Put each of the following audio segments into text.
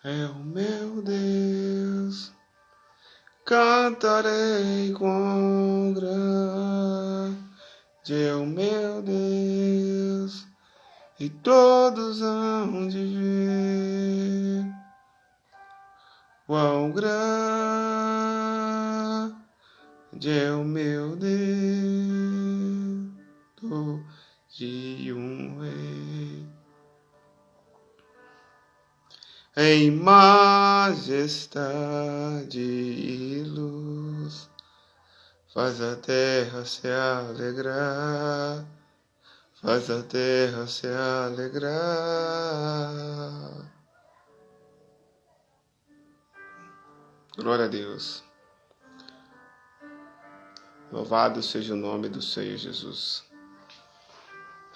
é o meu Deus. Cantarei quão grande é o meu Deus, e todos hão de ver quão grande é o meu Deus, de um rei. Em majestade e luz, faz a terra se alegrar, faz a terra se alegrar. Glória a Deus. Louvado seja o nome do Senhor Jesus.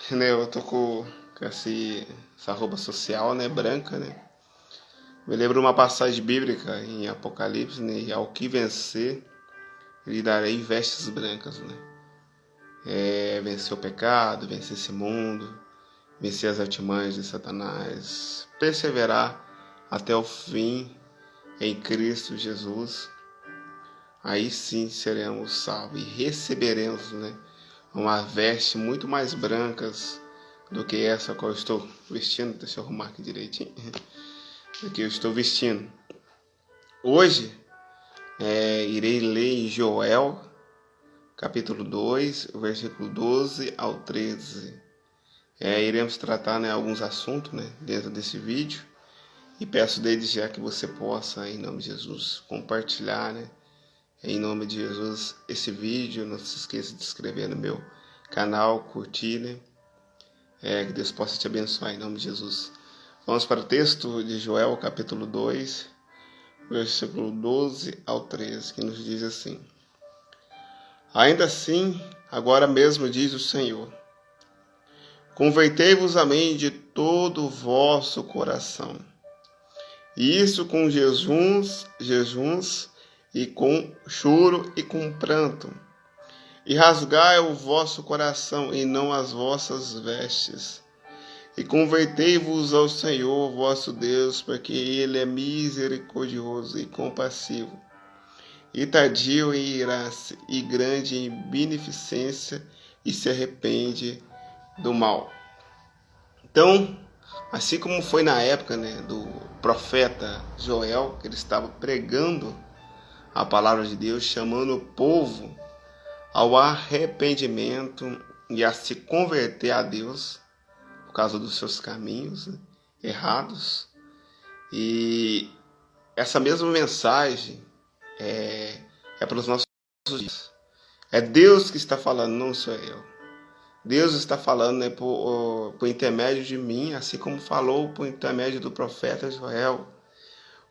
Eu tô com essa roupa social, branca, Me lembro uma passagem bíblica em Apocalipse, E ao que vencer, lhe darei vestes brancas, Vencer o pecado, vencer esse mundo, vencer as artimanhas de Satanás, perseverar até o fim em Cristo Jesus. Aí sim seremos salvos e receberemos, uma veste muito mais brancas do que essa que eu estou vestindo. Deixa eu arrumar aqui direitinho. Do que eu estou vestindo. Hoje, irei ler em Joel, capítulo 2, versículo 12 ao 13. Iremos tratar, alguns assuntos, dentro desse vídeo. E peço desde já que você possa, em nome de Jesus, compartilhar, em nome de Jesus, esse vídeo. Não se esqueça de se inscrever no meu canal, curtir, que Deus possa te abençoar, em nome de Jesus. Vamos para o texto de Joel, capítulo 2, versículo 12 ao 13, que nos diz assim: Ainda assim, agora mesmo diz o Senhor, convertei-vos a mim de todo o vosso coração, e isso com jejuns e com choro e com pranto, e rasgai o vosso coração e não as vossas vestes, e convertei-vos ao Senhor vosso Deus, porque Ele é misericordioso e compassivo, e tardio em irar-se, e grande em beneficência, e se arrepende do mal. Então, assim como foi na época do profeta Joel, que ele estava pregando a palavra de Deus, chamando o povo ao arrependimento e a se converter a Deus, por causa dos seus caminhos errados. E essa mesma mensagem é para os nossos dias. É Deus que está falando, não sou eu. Deus está falando por intermédio de mim, assim como falou por intermédio do profeta Joel.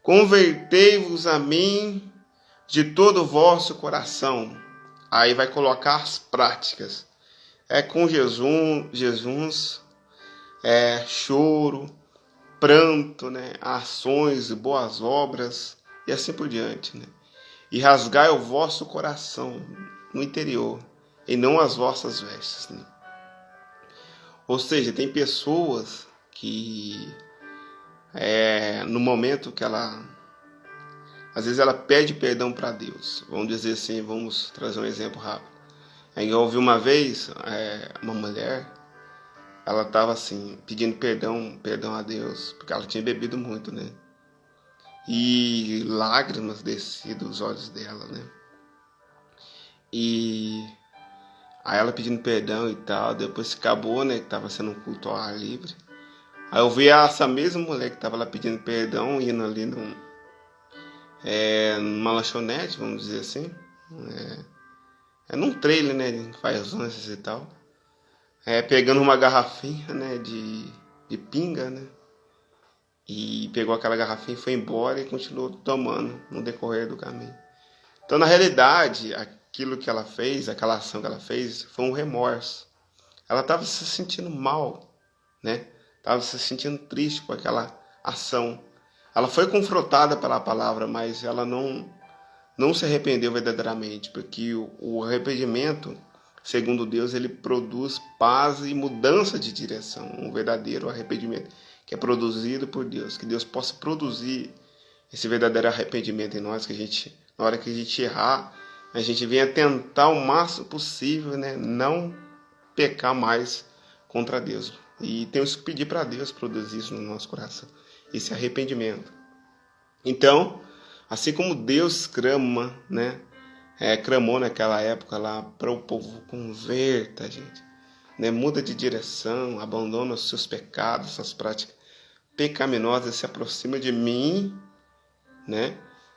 Convertei-vos a mim de todo o vosso coração. Aí vai colocar as práticas. Com jejuns, choro, pranto, ações, boas obras e assim por diante, E rasgai o vosso coração no interior e não as vossas vestes, Ou seja, tem pessoas que no momento que às vezes ela pede perdão para Deus. Vamos dizer assim, vamos trazer um exemplo rápido. Eu ouvi uma vez uma mulher, ela estava assim, pedindo perdão a Deus, porque ela tinha bebido muito, E lágrimas desciam dos olhos dela, E aí ela pedindo perdão e tal, depois que acabou, que estava sendo um culto ao ar livre. Aí eu vi essa mesma mulher que estava lá pedindo perdão, indo ali numa lanchonete, vamos dizer assim. Num trailer, que faz lanches e tal. Pegando uma garrafinha, de pinga, E pegou aquela garrafinha e foi embora e continuou tomando no decorrer do caminho. Então, na realidade, aquilo que ela fez, aquela ação que ela fez, foi um remorso. Ela estava se sentindo mal, Estava se sentindo triste com aquela ação. Ela foi confrontada pela palavra, mas ela não se arrependeu verdadeiramente, porque o arrependimento segundo Deus, ele produz paz e mudança de direção, um verdadeiro arrependimento que é produzido por Deus, que Deus possa produzir esse verdadeiro arrependimento em nós, que a gente, na hora que a gente errar, a gente venha tentar o máximo possível, né, não pecar mais contra Deus. E temos que pedir para Deus produzir isso no nosso coração, esse arrependimento. Então, assim como Deus clama, né, clamou naquela época lá para o povo: converta, gente, né, muda de direção, abandona os seus pecados, suas práticas pecaminosas, se aproxima de mim, né?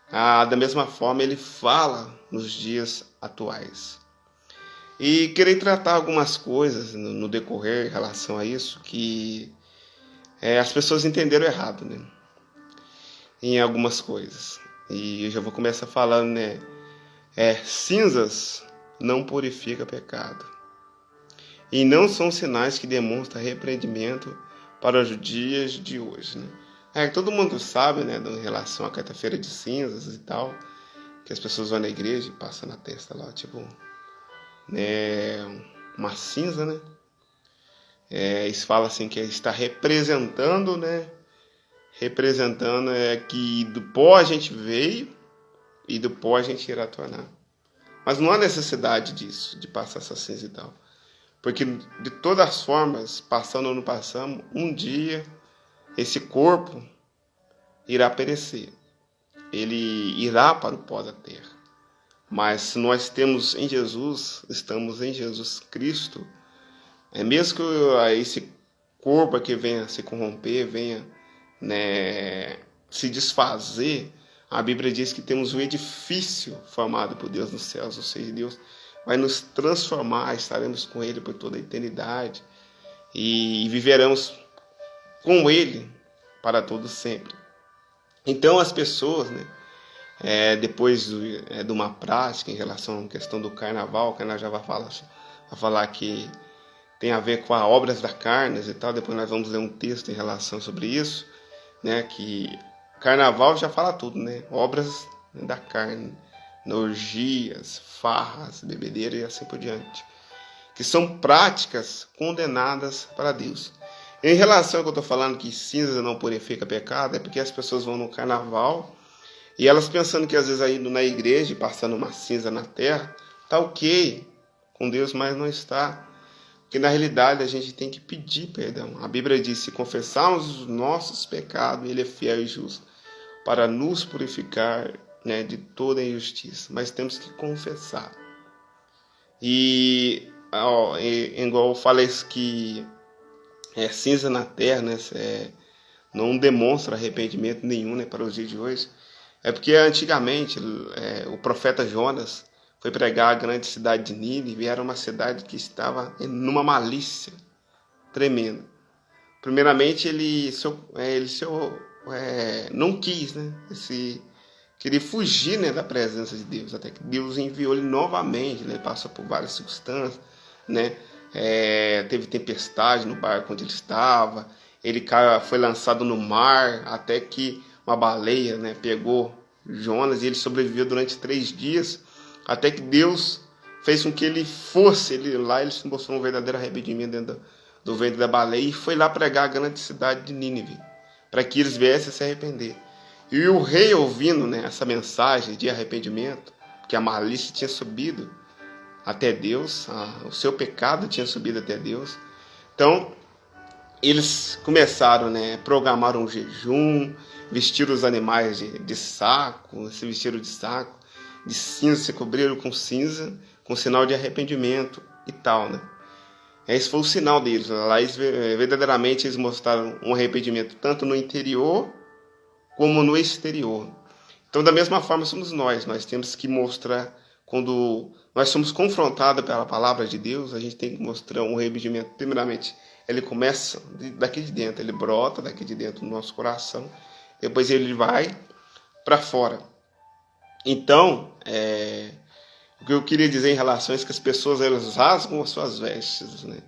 Da mesma forma ele fala nos dias atuais. E querer tratar algumas coisas no decorrer em relação a isso que as pessoas entenderam errado, né? Em algumas coisas. E eu já vou começar falando, né? Cinzas não purifica pecado. E não são sinais que demonstram arrependimento para os dias de hoje, né? Todo mundo sabe, né, em relação à quarta-feira de cinzas e tal, que as pessoas vão na igreja e passam na testa lá, tipo, né, uma cinza, né? Eles falam assim que está representando, né? Representando que do pó a gente veio e do pó a gente irá tornar. Mas não há necessidade disso, de passar essa cinza e tal. Porque de todas as formas, passando ou não passando, um dia esse corpo irá perecer. Ele irá para o pó da terra. Mas se nós temos em Jesus, estamos em Jesus Cristo, mesmo que esse corpo aqui venha se corromper, venha, né, se desfazer, a Bíblia diz que temos um edifício formado por Deus nos céus, ou seja, Deus vai nos transformar, estaremos com Ele por toda a eternidade e viveremos com Ele para todo sempre. Então as pessoas, né, depois de uma prática em relação à questão do carnaval, que nós já vai falar que tem a ver com as obras da carne e tal, depois nós vamos ler um texto em relação sobre isso, né, que carnaval já fala tudo, né, obras da carne, orgias, farras, bebedeira e assim por diante, que são práticas condenadas para Deus. Em relação ao que eu estou falando, que cinza não purifica pecado, é porque as pessoas vão no carnaval e elas pensando que às vezes aí na igreja, passando uma cinza na terra, tá ok com Deus, mas não está. Porque na realidade a gente tem que pedir perdão. A Bíblia diz: se confessarmos os nossos pecados, Ele é fiel e justo para nos purificar, né, de toda injustiça. Mas temos que confessar. E igual eu falei que cinza na terra, né, não demonstra arrependimento nenhum, né, para os dias de hoje. É porque antigamente o profeta Jonas foi pregar a grande cidade de Nínive, e era uma cidade que estava numa malícia tremenda. Primeiramente ele não quis, né, queria fugir, né, da presença de Deus, até que Deus enviou ele novamente, né, passou por várias circunstâncias, né, teve tempestade no barco onde ele estava, ele foi lançado no mar, até que uma baleia, né, pegou Jonas e ele sobreviveu durante 3 dias, até que Deus fez com que ele fosse, ele se mostrou um verdadeiro arrependimento dentro do ventre da baleia e foi lá pregar a grande cidade de Nínive, para que eles viessem a se arrepender. E o rei, ouvindo, né, essa mensagem de arrependimento, que a malícia tinha subido até Deus, o seu pecado tinha subido até Deus, então eles começaram, né, programaram um jejum, vestiram os animais de saco, se vestiram de saco, de cinza, se cobriram com cinza, com sinal de arrependimento e tal, né. Esse foi o sinal deles. Lá verdadeiramente eles mostraram um arrependimento tanto no interior como no exterior. Então, da mesma forma somos nós temos que mostrar, quando nós somos confrontados pela palavra de Deus, a gente tem que mostrar um arrependimento. Primeiramente, ele começa daqui de dentro, ele brota daqui de dentro do nosso coração, depois ele vai para fora. Então, o que eu queria dizer em relação a isso, que as pessoas elas rasgam as suas vestes, né?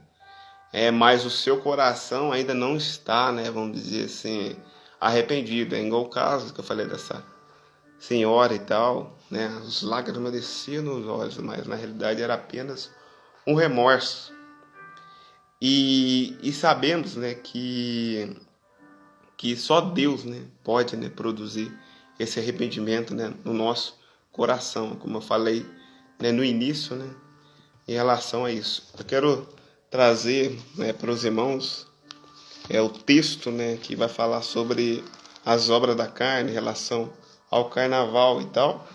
Mas o seu coração ainda não está, né, vamos dizer assim, arrependido. É igual o caso que eu falei dessa senhora e tal, né? Os lágrimas desciam nos olhos, mas na realidade era apenas um remorso. E sabemos, né, que só Deus, né, pode, né, produzir esse arrependimento, né, no nosso coração, como eu falei, né, no início, né, em relação a isso. Eu quero trazer, né, para os irmãos o texto, né, que vai falar sobre as obras da carne em relação ao carnaval e tal,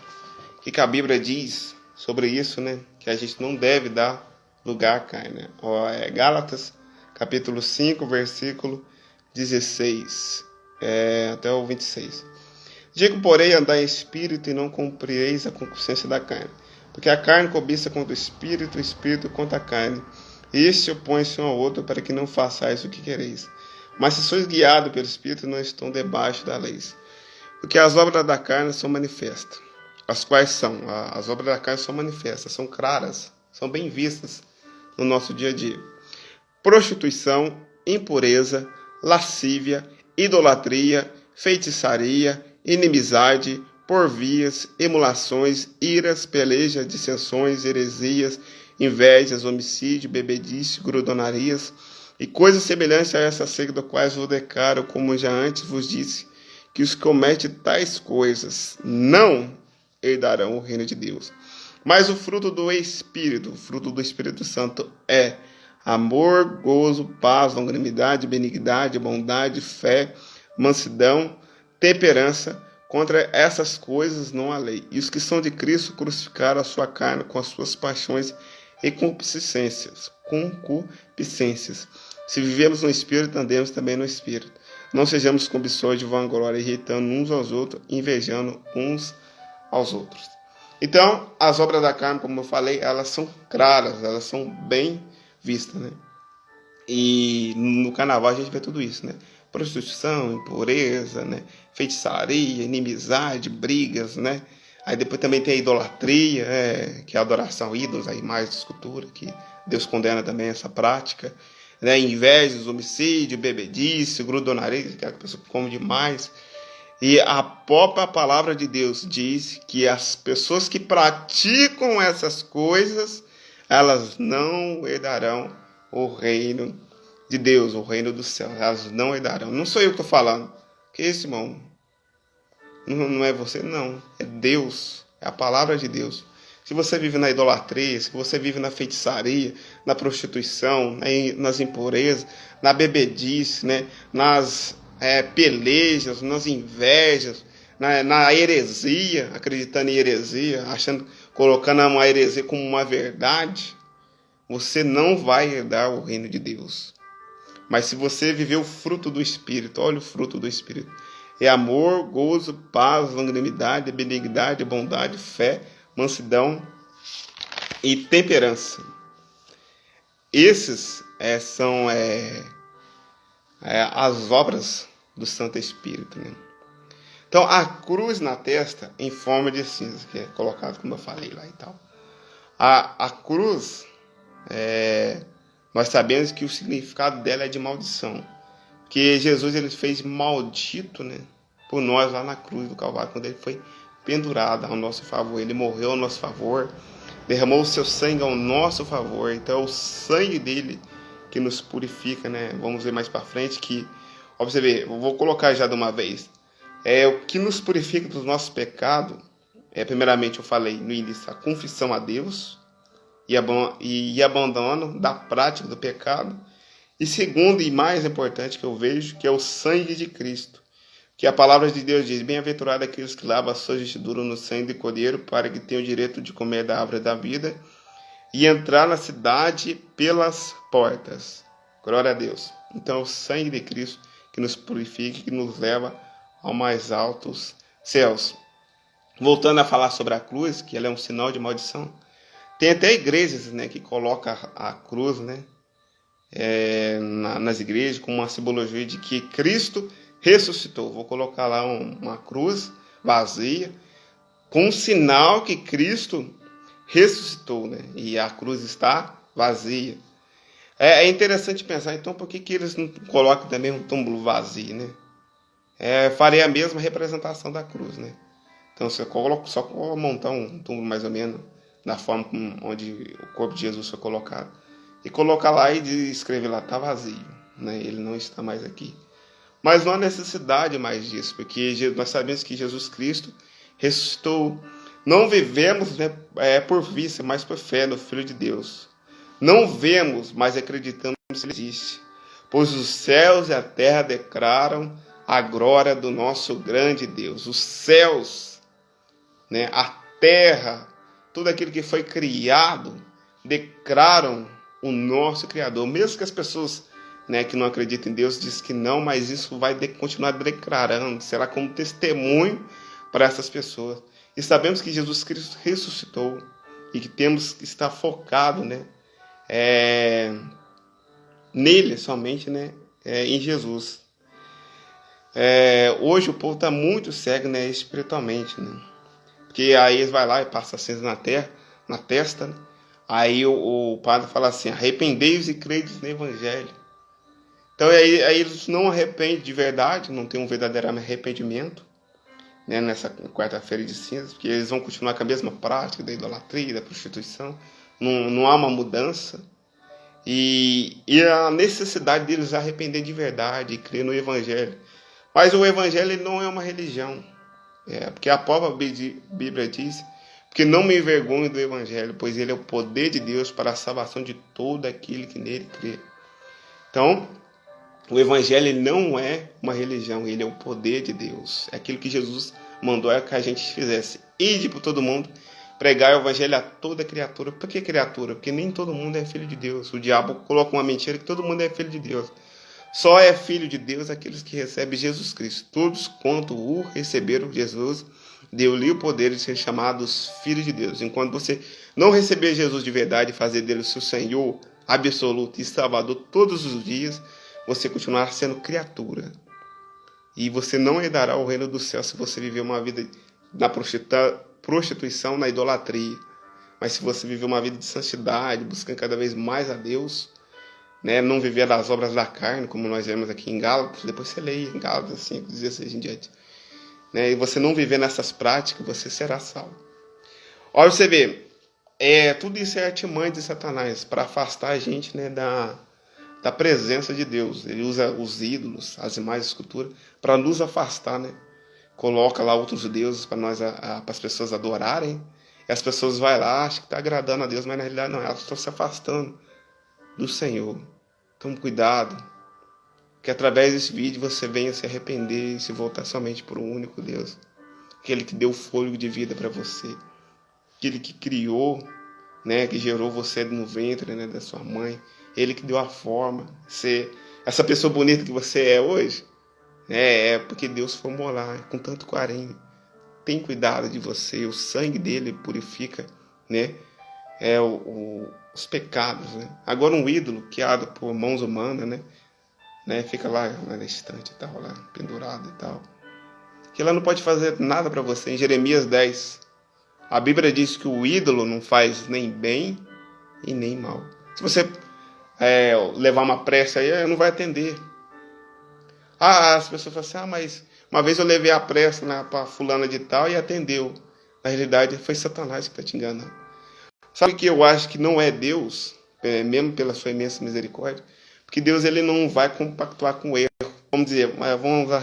que a Bíblia diz sobre isso, né, que a gente não deve dar lugar à carne. Gálatas, capítulo 5, versículo 16 até o 26. Digo, porém, andar em espírito e não cumprireis a concupiscência da carne. Porque a carne cobiça contra o espírito contra a carne. E este opõe-se um ao outro para que não façais o que quereis. Mas se sois guiados pelo espírito, não estão debaixo da lei. Porque as obras da carne são manifestas. As quais são? As obras da carne são manifestas, são claras, são bem vistas no nosso dia a dia. Prostituição, impureza, lascívia, idolatria, feitiçaria, inimizade, porvias, emulações, iras, pelejas, dissensões, heresias, invejas, homicídio, bebedice, grudonarias e coisas semelhantes a essa seca do quais vos declaro, como já antes vos disse, que os que cometem tais coisas não herdarão o reino de Deus. Mas o fruto do Espírito Santo é amor, gozo, paz, longanimidade, benignidade, bondade, fé, mansidão, temperança. Contra essas coisas não há lei. E os que são de Cristo crucificaram a sua carne com as suas paixões e concupiscências. Se vivemos no Espírito, andemos também no Espírito. Não sejamos cobições de vanglória, irritando uns aos outros, invejando uns aos outros. Então, as obras da carne, como eu falei, elas são claras, elas são bem vistas, né? E no carnaval a gente vê tudo isso, né? Prostituição, impureza, né? Feitiçaria, inimizade, brigas, né? Aí depois também tem a idolatria, que é a adoração a ídolos, a imagens de escultura, que Deus condena também essa prática, né? Invejas, homicídio, bebedice, grudonaria, que a pessoa come demais. E a própria palavra de Deus diz que as pessoas que praticam essas coisas, elas não herdarão o reino de Deus, o reino do céu. Elas não herdarão. Não sou eu que estou falando. Que isso, irmão? Não é você, não. É Deus. É a palavra de Deus. Se você vive na idolatria, se você vive na feitiçaria, na prostituição, nas impurezas, na bebedice, né? Nas pelejas, nas invejas, na heresia, acreditando em heresia, colocando uma heresia como uma verdade, você não vai herdar o reino de Deus. Mas se você viver o fruto do Espírito, olha o fruto do Espírito, é amor, gozo, paz, longanimidade, benignidade, bondade, fé, mansidão e temperança. Esses são as obras do Santo Espírito, né? Então, a cruz na testa em forma de cinza, que é colocado como eu falei lá e tal. A cruz, nós sabemos que o significado dela é de maldição. Que Jesus ele fez maldito, né, por nós lá na cruz do Calvário, quando ele foi pendurado ao nosso favor. Ele morreu ao nosso favor, derramou o seu sangue ao nosso favor. Então, é o sangue dele que nos purifica, né? Vamos ver mais para frente que, ó, você vê, eu vou colocar já de uma vez. O que nos purifica dos nossos pecados primeiramente, eu falei no início, a confissão a Deus e abandono da prática do pecado. E segundo e mais importante que eu vejo, que é o sangue de Cristo. Que a palavra de Deus diz, bem-aventurado aqueles que lavam a sua vestidura no sangue de cordeiro, para que tenham o direito de comer da árvore da vida e entrar na cidade pelas portas. Glória a Deus. Então, o sangue de Cristo que nos purifica, que nos leva aos mais altos céus. Voltando a falar sobre a cruz, que ela é um sinal de maldição. Tem até igrejas, né, que colocam a cruz, né, nas igrejas como uma simbologia de que Cristo ressuscitou. Vou colocar lá uma cruz vazia, com um sinal que Cristo ressuscitou, né? E a cruz está vazia. É interessante pensar, então, por que eles não colocam também um túmulo vazio, né? Faria a mesma representação da cruz, né? Então, você coloca só montar um túmulo mais ou menos da forma onde o corpo de Jesus foi colocado. E colocar lá e escrever lá, está vazio, né? Ele não está mais aqui. Mas não há necessidade mais disso, porque nós sabemos que Jesus Cristo ressuscitou. Não vivemos, né, por vista, mas por fé no Filho de Deus. Não vemos, mas acreditamos que Ele existe. Pois os céus e a terra declaram a glória do nosso grande Deus. Os céus, né, a terra, tudo aquilo que foi criado, declaram o nosso Criador. Mesmo que as pessoas, né, que não acreditam em Deus dizem que não, mas isso vai continuar declarando, será como testemunho para essas pessoas. E sabemos que Jesus Cristo ressuscitou e que temos que estar focado, né, nele somente, né, em Jesus. Hoje o povo está muito cego, né, espiritualmente, né? Porque aí eles vai lá e passa cinza na testa, né? Aí o padre fala assim: arrependei-vos e credes no Evangelho. Então aí eles não arrependem de verdade, não tem um verdadeiro arrependimento, né, nessa quarta-feira de cinzas, porque eles vão continuar com a mesma prática da idolatria, da prostituição. Não há uma mudança. E a necessidade deles arrepender de verdade e crer no Evangelho. Mas o Evangelho ele não é uma religião. Porque a própria Bíblia diz: porque não me envergonho do Evangelho, pois ele é o poder de Deus para a salvação de todo aquele que nele crê. Então, o Evangelho ele não é uma religião, ele é o poder de Deus. É aquilo que Jesus mandou que a gente fizesse. Ide por todo mundo, pregar o Evangelho a toda criatura. Por que criatura? Porque nem todo mundo é filho de Deus. O diabo coloca uma mentira que todo mundo é filho de Deus. Só é filho de Deus aqueles que recebem Jesus Cristo. Todos quanto o receberam, Jesus deu-lhe o poder de ser chamados filhos de Deus. Enquanto você não receber Jesus de verdade e fazer dele o seu Senhor absoluto e Salvador todos os dias, você continuará sendo criatura. E você não herdará o reino do céu se você viver uma vida na prostituição, na idolatria. Mas se você viver uma vida de santidade, buscando cada vez mais a Deus, né, não viver das obras da carne, como nós vemos aqui em Gálatas, depois você lê em Gálatas 5, 16 em diante, né, e você não viver nessas práticas, você será salvo. Olha, você vê, tudo isso é artimanha de Satanás, para afastar a gente, né, da presença de Deus. Ele usa os ídolos, as imagens, a escultura, para nos afastar, né, coloca lá outros deuses para as pessoas adorarem, e as pessoas vão lá, acham que está agradando a Deus, mas na realidade não, elas estão se afastando do Senhor. Tome cuidado, que através desse vídeo você venha se arrepender e se voltar somente para o único Deus, aquele que deu fôlego de vida para você, aquele que criou, né, que gerou você no ventre, né, da sua mãe, ele que deu a forma, essa pessoa bonita que você é hoje, porque Deus formou lá com tanto carinho, tem cuidado de você, o sangue dele purifica, né, os pecados, né? Agora um ídolo criado por mãos humanas, né, fica lá na estante e tal, lá pendurado e tal, que ela não pode fazer nada para você. Em Jeremias 10, a Bíblia diz que o ídolo não faz nem bem e nem mal. Se você levar uma prece aí, não vai atender. As pessoas falam assim: mas uma vez eu levei a prece para fulana de tal e atendeu. Na realidade foi Satanás que está te enganando. Sabe que eu acho que não é Deus, mesmo pela sua imensa misericórdia, porque Deus ele não vai compactuar com o erro. Vamos dizer, vamos usar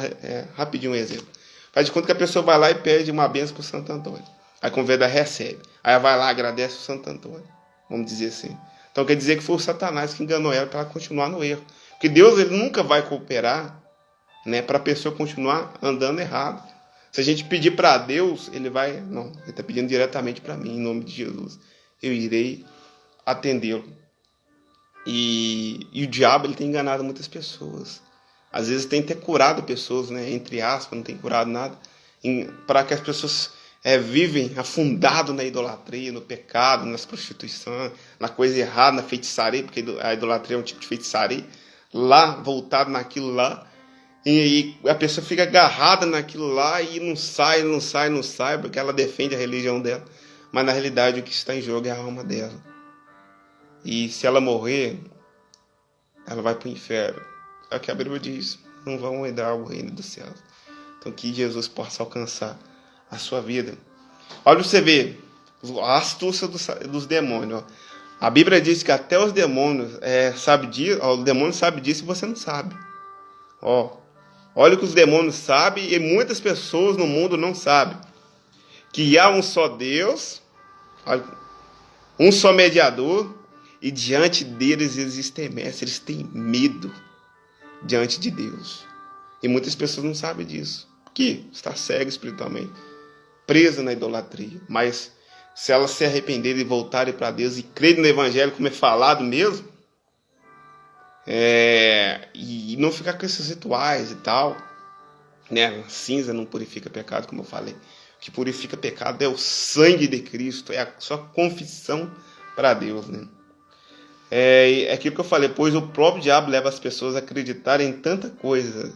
rapidinho um exemplo. Faz de conta que a pessoa vai lá e pede uma bênção para o Santo Antônio. Aí convida, recebe. Aí ela vai lá, agradece o Santo Antônio. Vamos dizer assim. Então quer dizer que foi o Satanás que enganou ela para ela continuar no erro. Porque Deus ele nunca vai cooperar, né, para a pessoa continuar andando errado. Se a gente pedir para Deus, ele vai... Não, ele está pedindo diretamente para mim, em nome de Jesus. Eu irei atendê-lo. E o diabo ele tem enganado muitas pessoas. Às vezes tem até curado pessoas, né, entre aspas, não tem curado nada, para que as pessoas vivem afundado na idolatria, no pecado, nas prostituições, na coisa errada, na feitiçaria, porque a idolatria é um tipo de feitiçaria, lá, voltado naquilo lá, e a pessoa fica agarrada naquilo lá e não sai, porque ela defende a religião dela. Mas na realidade o que está em jogo é a alma dela. E se ela morrer, ela vai para o inferno. É o que a Bíblia diz: não vão herdar o reino dos céus. Então que Jesus possa alcançar a sua vida. Olha, você vê, A astúcia dos demônios. Ó. A Bíblia diz que até os demônios sabem disso, o demônio sabe disso e você não sabe. Ó, olha o que os demônios sabem e muitas pessoas no mundo não sabem. Que há um só Deus, um só mediador, e diante deles eles estremecem, eles têm medo diante de Deus. E muitas pessoas não sabem disso, porque está cego espiritualmente, presa na idolatria. Mas se elas se arrependerem e voltarem para Deus e crerem no Evangelho, como é falado mesmo, e não ficar com esses rituais e tal, né? Cinza não purifica pecado, como eu falei. O que purifica pecado é o sangue de Cristo, é a sua confissão para Deus, né? É aquilo que eu falei, pois o próprio diabo leva as pessoas a acreditarem em tanta coisa,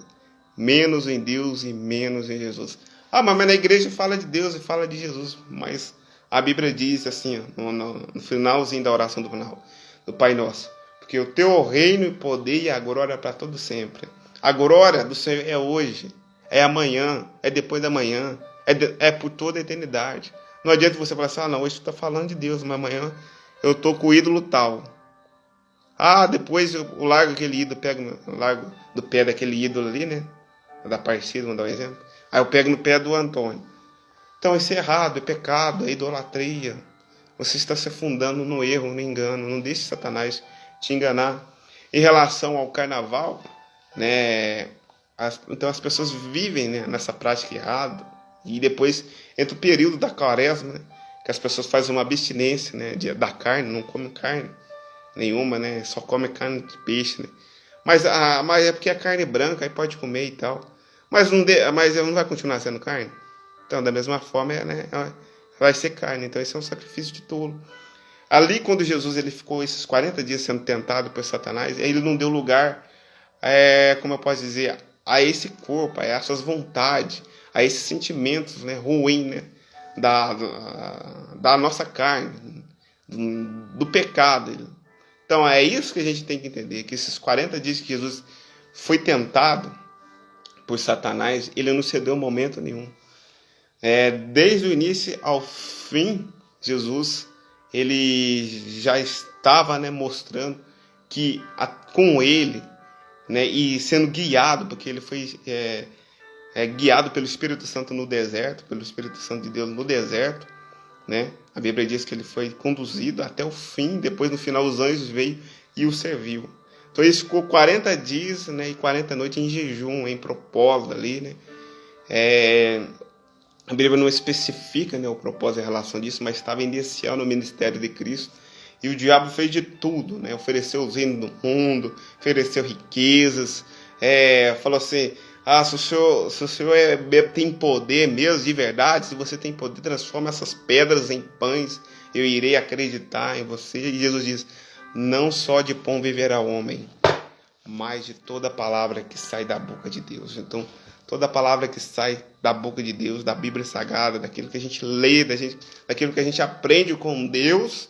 menos em Deus e menos em Jesus. Ah, mas na igreja fala de Deus e fala de Jesus, mas a Bíblia diz assim, no finalzinho da oração do Pai Nosso, porque o teu reino e poder e a glória para todo sempre. A glória do Senhor é hoje, é amanhã, é depois da manhã, é por toda a eternidade. Não adianta você falar assim, não, hoje tu está falando de Deus, mas amanhã eu estou com o ídolo tal. Ah, depois eu largo aquele ídolo, largo do pé daquele ídolo ali, né? Da Aparecida, vamos dar um exemplo. Aí eu pego no pé do Antônio. Então isso é errado, é pecado, é idolatria. Você está se afundando no erro, no engano. Não deixe Satanás te enganar. Em relação ao carnaval, né? Então as pessoas vivem, né, nessa prática errada. E depois entra o período da quaresma, né? Que as pessoas fazem uma abstinência, né, da carne, não comem carne nenhuma, né? Só come carne de peixe, né? Mas é porque é carne branca, aí pode comer e tal. Mas não vai continuar sendo carne? Então, da mesma forma, né? Vai ser carne. Então, esse é um sacrifício de tolo. Ali, quando Jesus ele ficou esses 40 dias sendo tentado por Satanás, ele não deu lugar, como eu posso dizer, a esse corpo, a essas vontades, a esses sentimentos, né, ruins, né, da nossa carne, do pecado. Então, é isso que a gente tem que entender, que esses 40 dias que Jesus foi tentado por Satanás, ele não cedeu momento nenhum. Desde o início ao fim, Jesus ele já estava, né, mostrando que com ele, né, e sendo guiado, porque ele foi guiado pelo Espírito Santo no deserto, pelo Espírito Santo de Deus no deserto, né? A Bíblia diz que ele foi conduzido até o fim, depois no final os anjos veio e o serviu. Então ele ficou 40 dias, né, e 40 noites em jejum, em propósito ali, né? A Bíblia não especifica, né, o propósito em relação disso, mas estava iniciando o ministério de Cristo. E o diabo fez de tudo, né? Ofereceu os reinos do mundo, ofereceu riquezas, falou assim, se o senhor tem poder mesmo, de verdade, se você tem poder, transforma essas pedras em pães, eu irei acreditar em você. E Jesus diz, não só de pão viverá o homem, mas de toda palavra que sai da boca de Deus. Então, toda palavra que sai da boca de Deus, da Bíblia Sagrada, daquilo que a gente lê, daquilo que a gente aprende com Deus,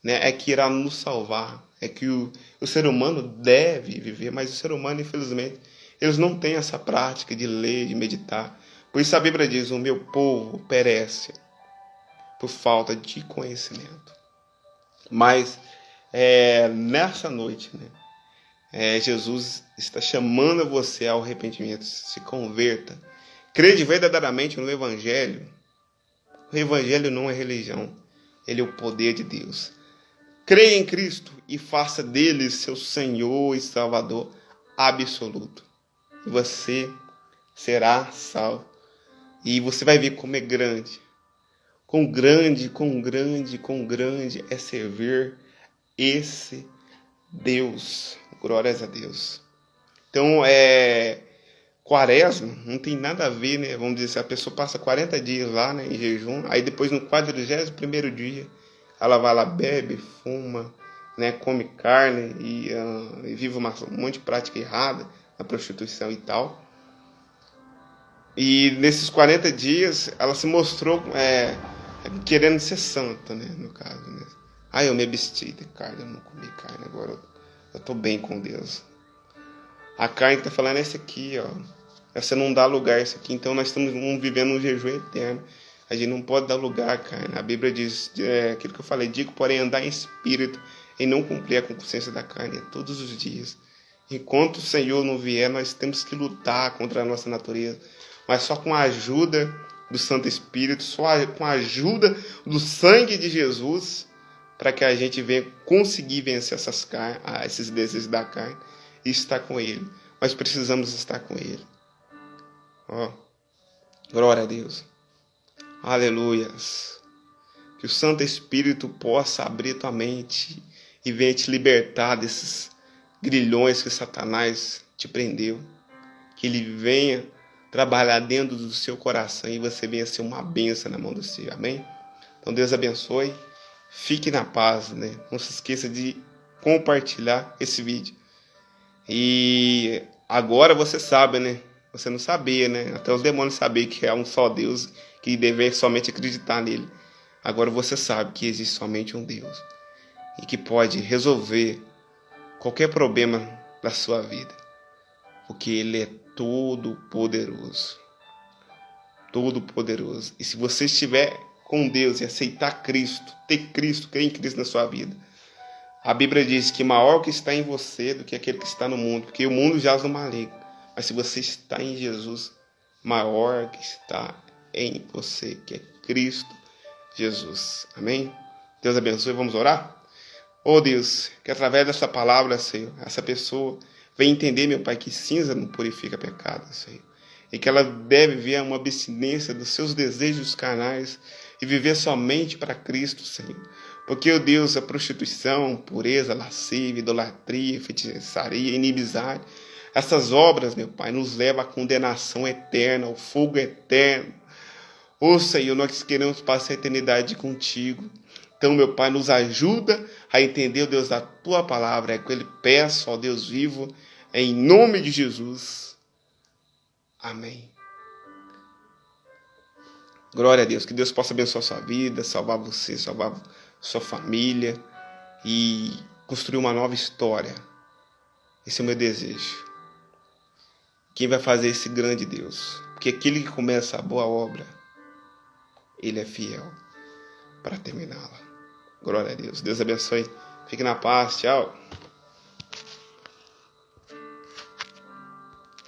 né, é que irá nos salvar. É que o ser humano deve viver, mas o ser humano, infelizmente, eles não têm essa prática de ler, de meditar. Por isso a Bíblia diz, o meu povo perece por falta de conhecimento. Mas nessa noite, né, Jesus está chamando você ao arrependimento. Se converta. Crede verdadeiramente no Evangelho. O Evangelho não é religião. Ele é o poder de Deus. Creia em Cristo e faça dele seu Senhor e Salvador absoluto. E você será salvo. E você vai ver como é grande. Quão grande é servir esse Deus. Glórias a Deus. Então, quaresma não tem nada a ver, né? Vamos dizer, se a pessoa passa 40 dias lá, né, em jejum, aí depois no 41º dia, ela vai lá, bebe, fuma, né, come carne e vive um monte de prática errada, na prostituição e tal. E nesses 40 dias, ela se mostrou querendo ser santa, né, no caso, né? Eu me absti de carne, eu não comi carne, agora eu tô bem com Deus. A carne que tá falando é essa aqui, ó. Você não dá lugar a isso aqui. Então nós estamos vivendo um jejum eterno. A gente não pode dar lugar à carne. A Bíblia diz, aquilo que eu falei, digo, porém, andar em espírito e não cumprir a consciência da carne todos os dias. Enquanto o Senhor não vier, nós temos que lutar contra a nossa natureza, mas só com a ajuda do Santo Espírito, só com a ajuda do sangue de Jesus, para que a gente venha conseguir vencer esses desejos da carne e estar com Ele. Nós precisamos estar com Ele. Ó, glória a Deus. Aleluias. Que o Santo Espírito possa abrir tua mente e venha te libertar desses grilhões que Satanás te prendeu. Que ele venha trabalhar dentro do seu coração e você venha ser uma bênção na mão do Senhor. Amém? Então Deus abençoe. Fique na paz, né? Não se esqueça de compartilhar esse vídeo. E agora você sabe, né? Você não sabia, né? Até os demônios sabiam que é um só Deus, que deve somente acreditar nele. Agora você sabe que existe somente um Deus e que pode resolver qualquer problema da sua vida, porque Ele é todo poderoso. Todo poderoso. E se você estiver com Deus e aceitar Cristo, ter Cristo, crer em Cristo na sua vida, a Bíblia diz que maior que está em você do que aquele que está no mundo, porque o mundo jaz no maligno. Mas se você está em Jesus, maior que está em você, que é Cristo Jesus. Amém? Deus abençoe. Vamos orar? Oh Deus, que através dessa palavra, Senhor, essa pessoa venha entender, meu Pai, que cinza não purifica pecado, Senhor. E que ela deve ver uma abstinência dos seus desejos carnais e viver somente para Cristo, Senhor. Porque, oh Deus, a prostituição, pureza, lascívia, idolatria, feitiçaria, inimizade, essas obras, meu Pai, nos levam à condenação eterna, ao fogo eterno. Oh Senhor, nós queremos passar a eternidade contigo. Então, meu Pai, nos ajuda a entender, oh Deus, a tua palavra. É que eu lhe peço, ó Deus vivo, em nome de Jesus. Amém. Glória a Deus. Que Deus possa abençoar a sua vida, salvar você, salvar sua família e construir uma nova história. Esse é o meu desejo. Quem vai fazer esse grande Deus? Porque aquele que começa a boa obra, Ele é fiel para terminá-la. Glória a Deus. Deus abençoe. Fique na paz. Tchau.